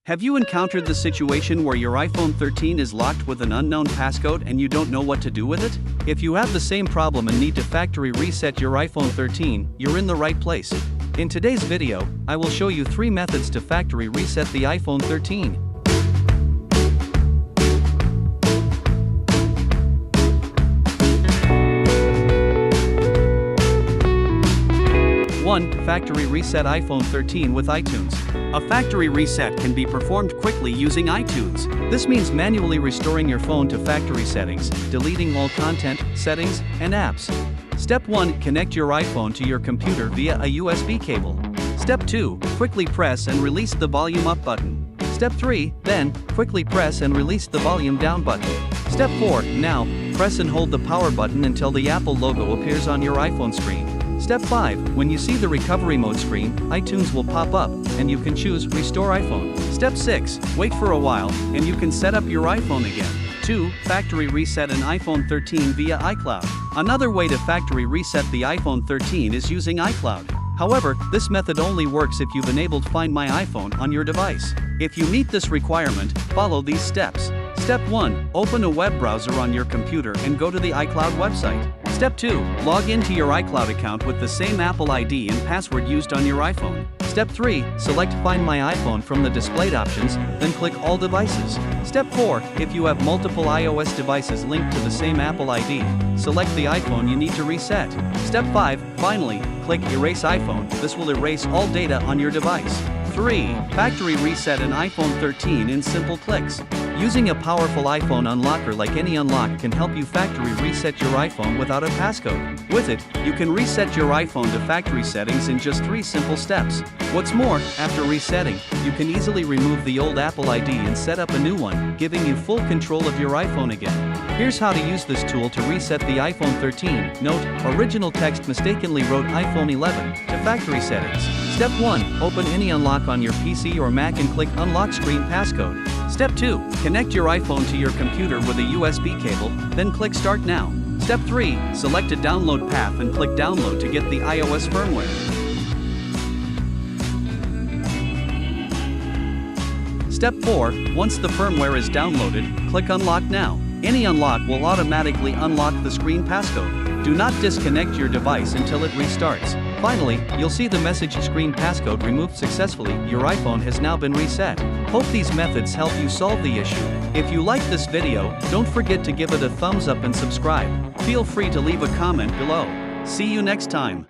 Have you encountered the situation where your iPhone 13 is locked with an unknown passcode and you don't know what to do with it? If you have the same problem and need to factory reset your iPhone 13, you're in the right place. In today's video, I will show you 3 methods to factory reset the iPhone 13. 1. Factory reset iPhone 13 with iTunes. A factory reset can be performed quickly using iTunes. This means manually restoring your phone to factory settings, deleting all content, settings, and apps. Step 1. Connect your iPhone to your computer via a USB cable. Step 2. Quickly press and release the volume up button. Step 3. Then, quickly press and release the volume down button. Step 4. Now, press and hold the power button until the Apple logo appears on your iPhone screen. Step 5. When you see the recovery mode screen, iTunes will pop up, and you can choose Restore iPhone. Step 6. Wait for a while, and you can set up your iPhone again. 2. Factory reset an iPhone 13 via iCloud. Another way to factory reset the iPhone 13 is using iCloud. However, this method only works if you've enabled Find My iPhone on your device. If you meet this requirement, follow these steps. Step 1. Open a web browser on your computer and go to the iCloud website. Step 2. Log into your iCloud account with the same Apple ID and password used on your iPhone. Step 3. Select Find My iPhone from the displayed options, then click All Devices. Step 4. If you have multiple iOS devices linked to the same Apple ID, select the iPhone you need to reset. Step 5. Finally, click Erase iPhone. This will erase all data on your device. 3. Factory reset an iPhone 13 in simple clicks. Using a powerful iPhone unlocker like any unlock can help you factory reset your iPhone without a passcode. With it, you can reset your iPhone to factory settings in just 3 simple steps. What's more, after resetting, you can easily remove the old Apple ID and set up a new one, giving you full control of your iPhone again. Here's how to use this tool to reset the iPhone 13. Note, original text mistakenly wrote iPhone 11 to factory settings. Step 1. Open any unlock on your PC or Mac and click Unlock Screen Passcode. Step 2. Connect your iPhone to your computer with a USB cable, then click Start Now. Step 3. Select a download path and click Download to get the iOS firmware. Step 4. Once the firmware is downloaded, click Unlock Now. Any unlock will automatically unlock the screen passcode. Do not disconnect your device until it restarts. Finally, you'll see the message Screen Passcode removed successfully. Your iPhone has now been reset. Hope these methods help you solve the issue. If you liked this video, don't forget to give it a thumbs up and subscribe. Feel free to leave a comment below. See you next time.